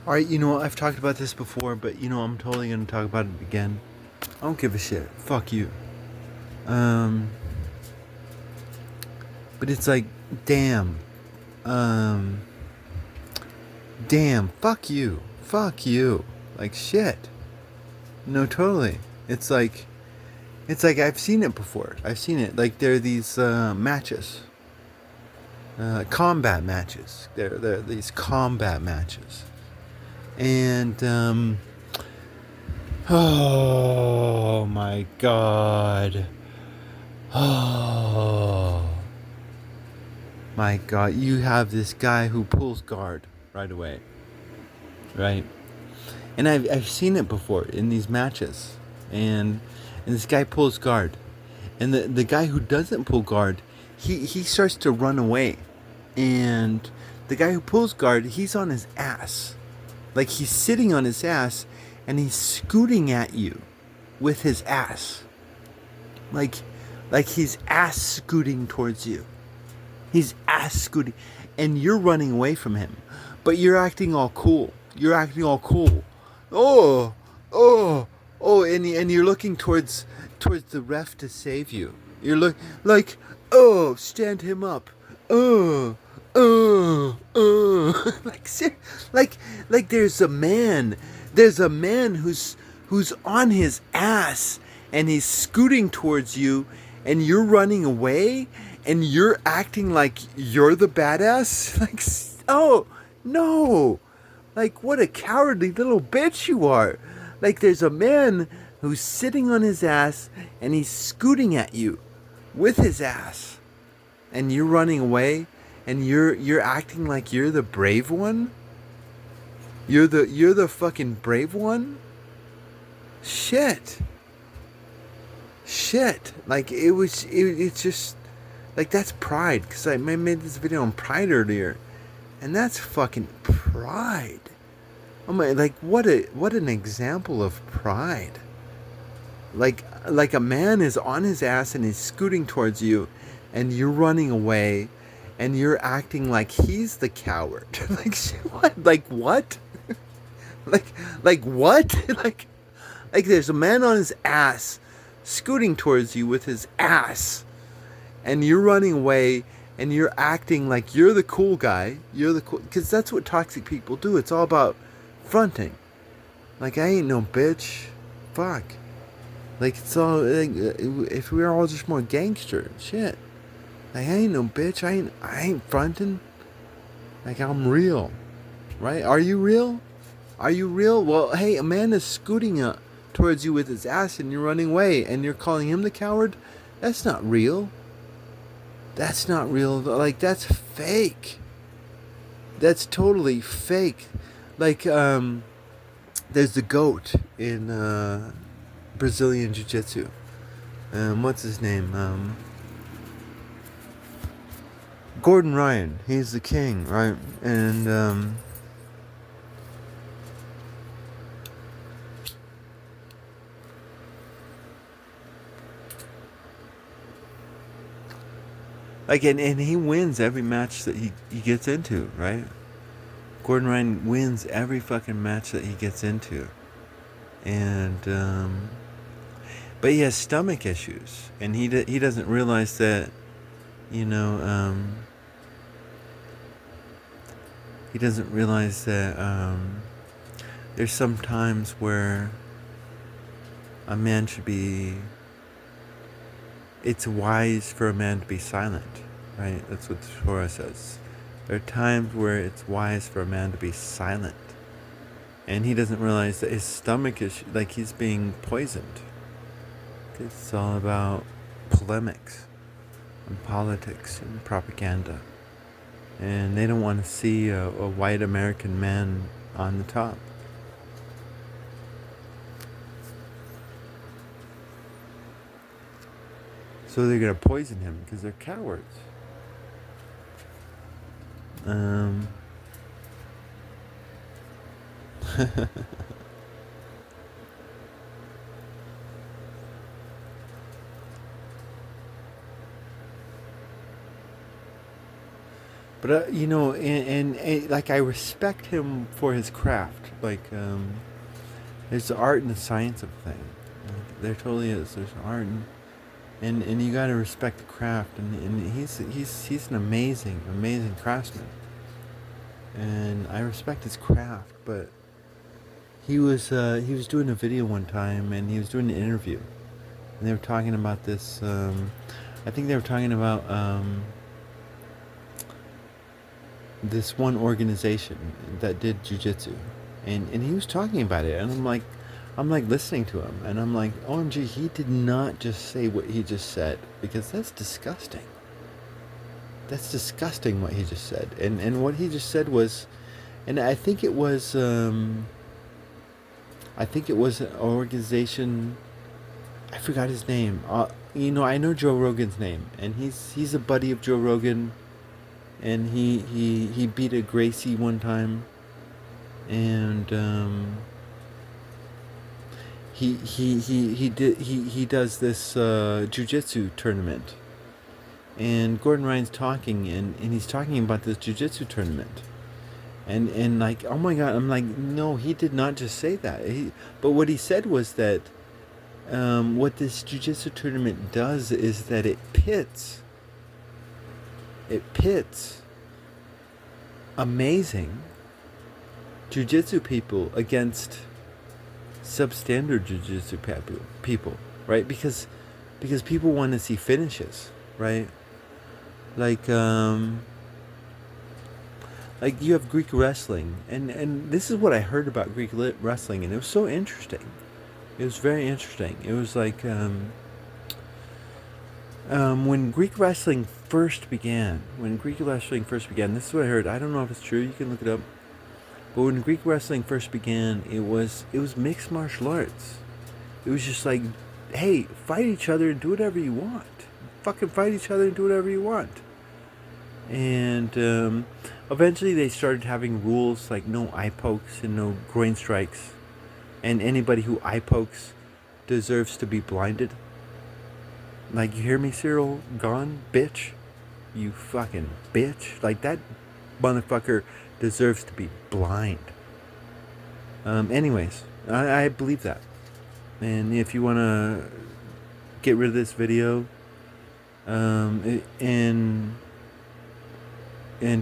All right, I've talked about this before, but I'm totally gonna talk about it again. I don't give a shit. Fuck you. Um, but it's like, damn, um, damn, fuck you, fuck you, like shit. No, totally. It's like, I've seen it before. I've seen it. Like there are these matches, combat matches. There are these combat matches, and oh my god. Oh my god, you have this guy who pulls guard right away, right? And I've seen it before in these matches. And this guy pulls guard. And the guy who doesn't pull guard, he starts to run away. And the guy who pulls guard, he's on his ass. Like he's sitting on his ass and he's scooting at you with his ass. Like he's ass scooting towards you. He's ass scooting, and you're running away from him, but you're acting all cool. You're acting all cool. Oh, oh, oh, and you're looking towards the ref to save you. You're like, oh, stand him up. Oh, like, like there's a man who's on his ass, and he's scooting towards you, and you're running away, and you're acting like you're the badass. Like, oh no, like what a cowardly little bitch you are. Like there's a man who's sitting on his ass, and he's scooting at you with his ass, and you're running away, and you're acting like you're the brave one. You're the fucking brave one. Shit. Shit. Like it's just like that's pride, because I made this video on pride earlier, and that's fucking pride. Oh my, like what an example of pride. Like a man is on his ass and he's scooting towards you, and you're running away, and you're acting like he's the coward. Like what? Like what? like like what? Like there's a man on his ass scooting towards you with his ass, and you're running away, and you're acting like you're the cool guy. You're the cool, because that's what toxic people do. It's all about fronting. Like I ain't no bitch. Fuck. Like it's all like, if we were all just more gangster shit. Like I ain't no bitch. I ain't fronting. Like I'm real, right? Are you real? Are you real? Well, hey, a man is scooting towards you with his ass, and you're running away, and you're calling him the coward. That's not real. That's not real. Like that's fake. That's totally fake. Like there's the goat in Brazilian Jiu-Jitsu. What's his name? Gordon Ryan. He's the king, right? And like and he wins every match that he gets into, right? Gordon Ryan wins every fucking match that he gets into. And but he has stomach issues, and he doesn't realize that, you know, he doesn't realize that there's some times where a man should be. It's wise for a man to be silent, right? That's what the Torah says. There are times where it's wise for a man to be silent, and he doesn't realize that his stomach is like he's being poisoned. It's all about polemics and politics and propaganda. And they don't want to see a white American man on the top. So they're going to poison him because they're cowards. But you know, and like I respect him for his craft. Like there's the art and the science of the thing. Like, there totally is. There's art and you got to respect the craft. And he's an amazing craftsman. And I respect his craft. But he was doing a video one time and he was doing an interview. And they were talking about this. I think they were talking about this one organization that did jujitsu, and he was talking about it, and I'm like listening to him, and I'm like, OMG, he did not just say what he just said, because that's disgusting. That's disgusting what he just said, and what he just said was, and I think it was an organization. I forgot his name. You know, I know Joe Rogan's name, and he's a buddy of Joe Rogan, and he beat a Gracie one time, and he does this jujitsu tournament, and Gordon Ryan's talking, and he's talking about this jujitsu tournament, and like, oh my god, I'm like, no, he did not just say that. But what he said was that what this jiu-jitsu tournament does is that it pits amazing jiu-jitsu people against substandard jiu-jitsu people, right? Because people want to see finishes, right? Like you have Greek wrestling, and this is what I heard about Greek wrestling, and it was so interesting. It was very interesting. It was like when Greek wrestling first began. This is what I heard. I don't know if it's true. You can look it up. But when Greek wrestling first began, it was mixed martial arts. It was just like, hey, fight each other and do whatever you want. Fucking fight each other and do whatever you want. And eventually they started having rules like no eye pokes and no groin strikes. And anybody who eye pokes deserves to be blinded. Like, you hear me, Cyril Gone, bitch? You fucking bitch. Like, that motherfucker deserves to be blind. Anyways, I believe that. And if you want to get rid of this video and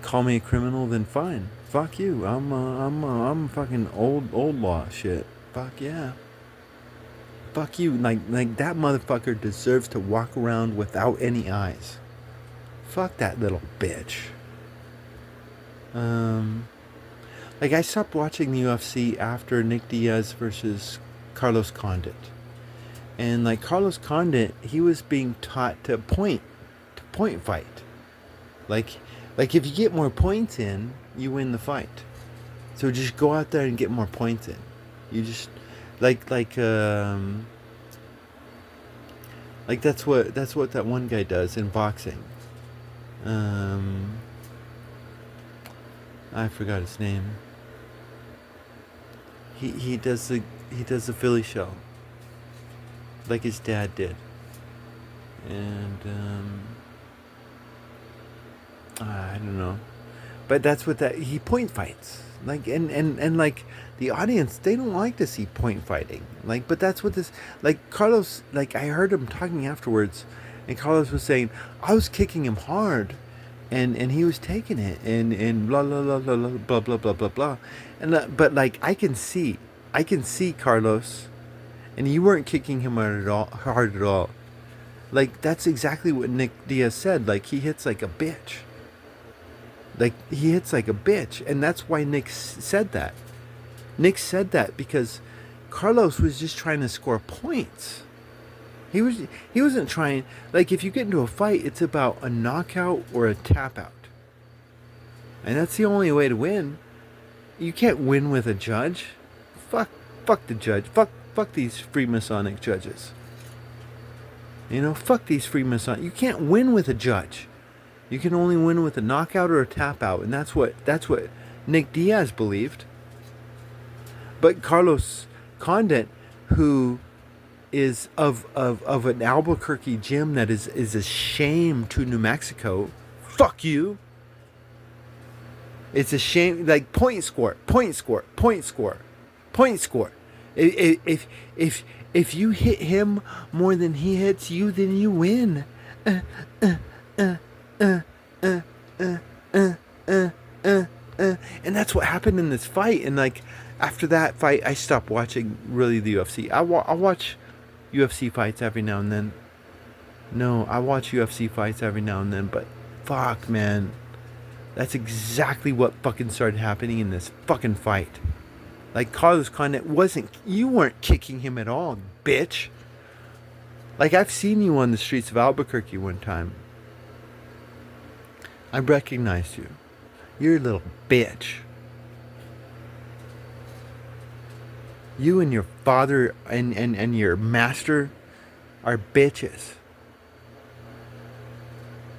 call me a criminal, then fine. Fuck you. I'm fucking old law shit. Fuck yeah. Fuck you. Like that motherfucker deserves to walk around without any eyes. Fuck that little bitch. Like, I stopped watching the UFC after Nick Diaz versus Carlos Condit. And like Carlos Condit, he was being taught to point fight. Like if you get more points in, you win the fight. So just go out there and get more points in. You just like that's what that one guy does in boxing. I forgot his name. He does the Philly show, like his dad did, and I don't know, but that's what he point fights. Like and like the audience, they don't like to see point fighting. Like, but that's what this, like Carlos, like I heard him talking afterwards, and Carlos was saying, I was kicking him hard, and he was taking it, and blah blah blah blah blah blah blah blah blah, and but like I can see Carlos, and you weren't kicking him hard at all. Like, that's exactly what Nick Diaz said. Like, he hits like a bitch. And that's why Nick said that. Nick said that because Carlos was just trying to score points. He wasn't trying, like, if you get into a fight, it's about a knockout or a tap out. And that's the only way to win. You can't win with a judge. Fuck the judge. Fuck these Freemasonic judges. You know, fuck these Freemasonic. You can't win with a judge. You can only win with a knockout or a tap out, and that's what Nick Diaz believed. But Carlos Condit, who is of an Albuquerque gym that is a shame to New Mexico, fuck you. It's a shame. Like point score, point score, point score, point score. If you hit him more than he hits you, then you win. And that's what happened in this fight. And like after that fight, I stopped watching really the UFC. I watch UFC fights every now and then. No, I watch UFC fights every now and then, but fuck, man. That's exactly what fucking started happening in this fucking fight. Like Carlos Condit you weren't kicking him at all, bitch. Like I've seen you on the streets of Albuquerque one time. I recognized you. You're a little bitch. You and your father and your master are bitches.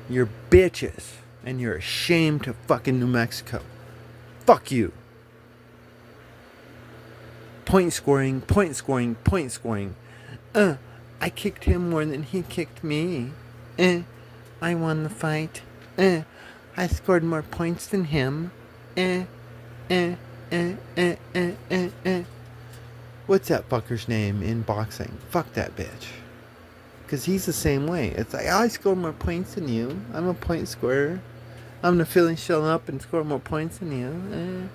You're bitches. And you're ashamed to fucking New Mexico. Fuck you. Point scoring, point scoring, point scoring. I kicked him more than he kicked me. I won the fight. I scored more points than him. What's that fucker's name in boxing? Fuck that bitch. Because he's the same way. It's like, I scored more points than you. I'm a point scorer. I'm gonna fill and shell up and score more points than you.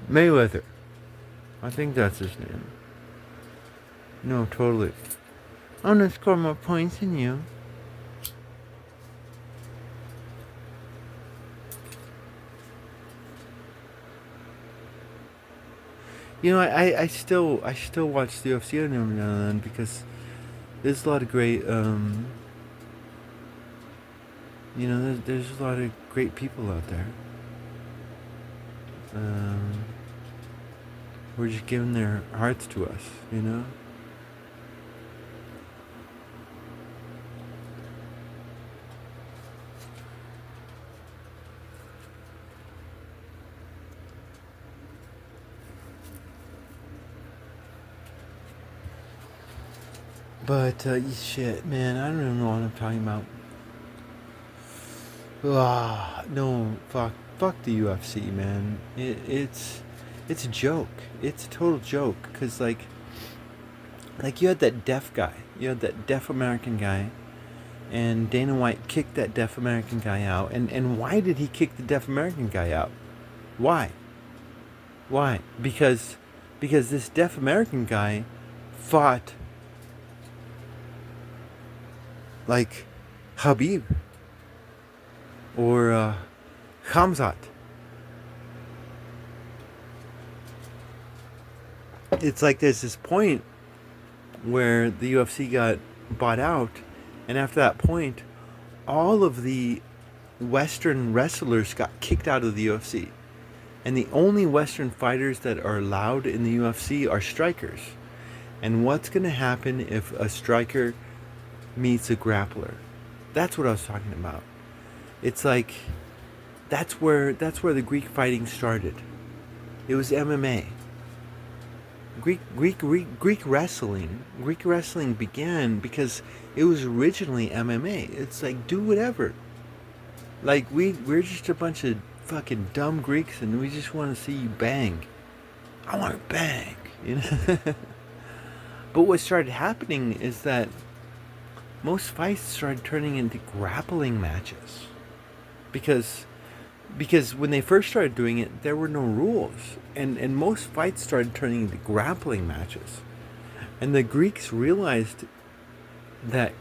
Mayweather. I think that's his name. No, totally. I'm gonna score more points than you. You know, I still watch the UFC every now and then because there's a lot of great, you know, there's a lot of great people out there. Who are just giving their hearts to us, you know? But, shit, man, I don't even know what I'm talking about. No, fuck the UFC, man. It's a joke. It's a total joke. Cause like you had that deaf guy. You had that deaf American guy, and Dana White kicked that deaf American guy out. And why did he kick the deaf American guy out? Why? Because this deaf American guy fought like Habib or Khamzat. It's like there's this point where the UFC got bought out, and after that point, all of the Western wrestlers got kicked out of the UFC. And the only Western fighters that are allowed in the UFC are strikers. And what's going to happen if a striker meets a grappler? That's what I was talking about. It's like that's where the Greek fighting started. It was MMA. Greek wrestling began because it was originally MMA. It's like, do whatever. Like we're just a bunch of fucking dumb Greeks and we just want to see you bang. I want to bang, you know. But what started happening is that most fights started turning into grappling matches. Because when they first started doing it, there were no rules. And most fights started turning into grappling matches. And the Greeks realized that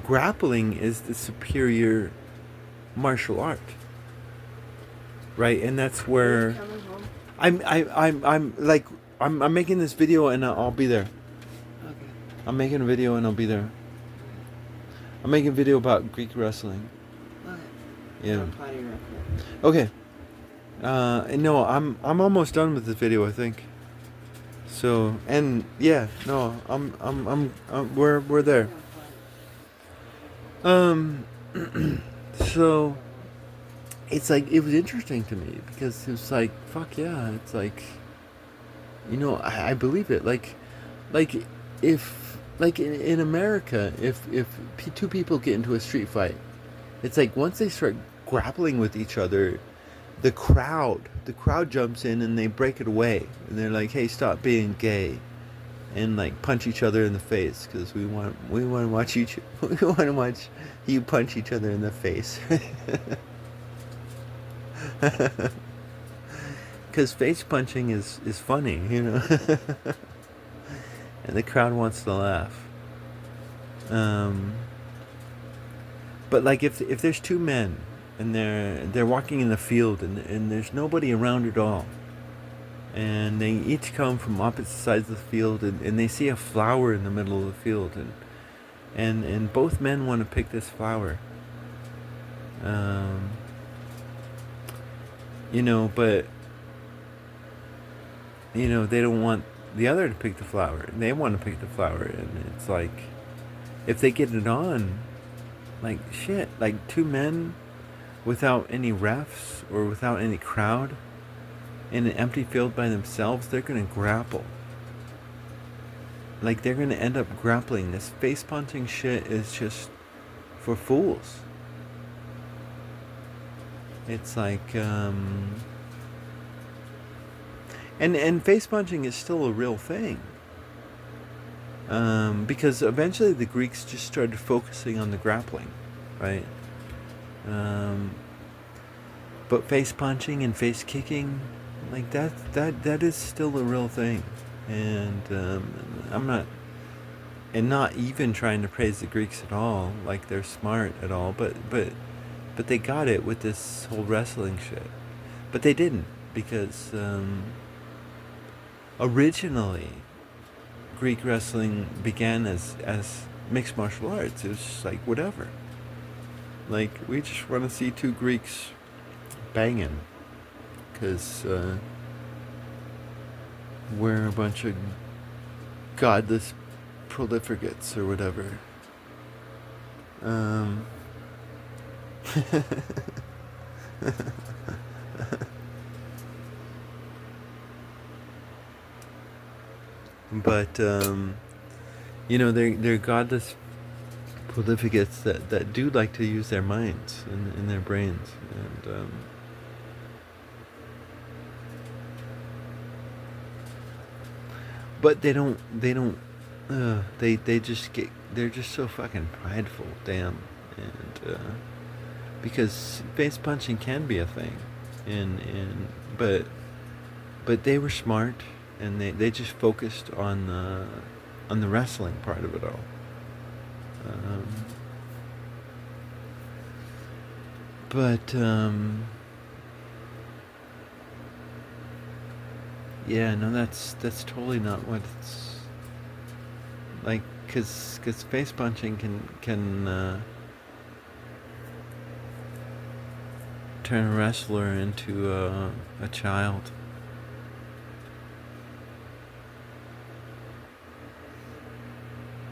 grappling is the superior martial art. Right? And that's where I'm making this video and I'll be there. Okay. I'm making a video and I'll be there. I'm making a video about Greek wrestling. Okay. Yeah. I'm planning real quick. Okay. No, I'm almost done with this video, I think. So, and yeah, no, we're there. So it's like it was interesting to me because it was like, fuck yeah, it's like, you know, I believe it. Like if like in America, if two people get into a street fight, it's like once they start grappling with each other, the crowd jumps in and they break it away, and they're like, "Hey, stop being gay," and like punch each other in the face because we want to watch each we want to watch you punch each other in the face. Because face punching is funny, and the crowd wants to laugh. Um, but like if there's two men and they're walking in the field and there's nobody around at all, and they each come from opposite sides of the field, and they see a flower in the middle of the field, and both men want to pick this flower. Um, but they don't want the other to pick the flower. They want to pick the flower, and it's like if they get it on, like shit, like two men without any refs or without any crowd in an empty field by themselves, they're gonna grapple. Like they're gonna end up grappling. This face punching shit is just for fools. It's like and face punching is still a real thing. Because eventually the Greeks just started focusing on the grappling, right? Um, but face punching and face kicking, like that is still a real thing, and I'm not, and not even trying to praise the Greeks at all, like they're smart at all, but they got it with this whole wrestling shit, but they didn't because originally Greek wrestling began as mixed martial arts. It was just like whatever. Like we just want to see two Greeks banging, because we're a bunch of godless prolificates or whatever. Um, but they're godless prolificates that do like to use their minds and their brains, and but they just get, they're just so fucking prideful, damn, and because face punching can be a thing, and but they were smart, and they just focused on the wrestling part of it all. Um, but yeah, no, that's totally not what it's like. Cause face punching can turn a wrestler into a child.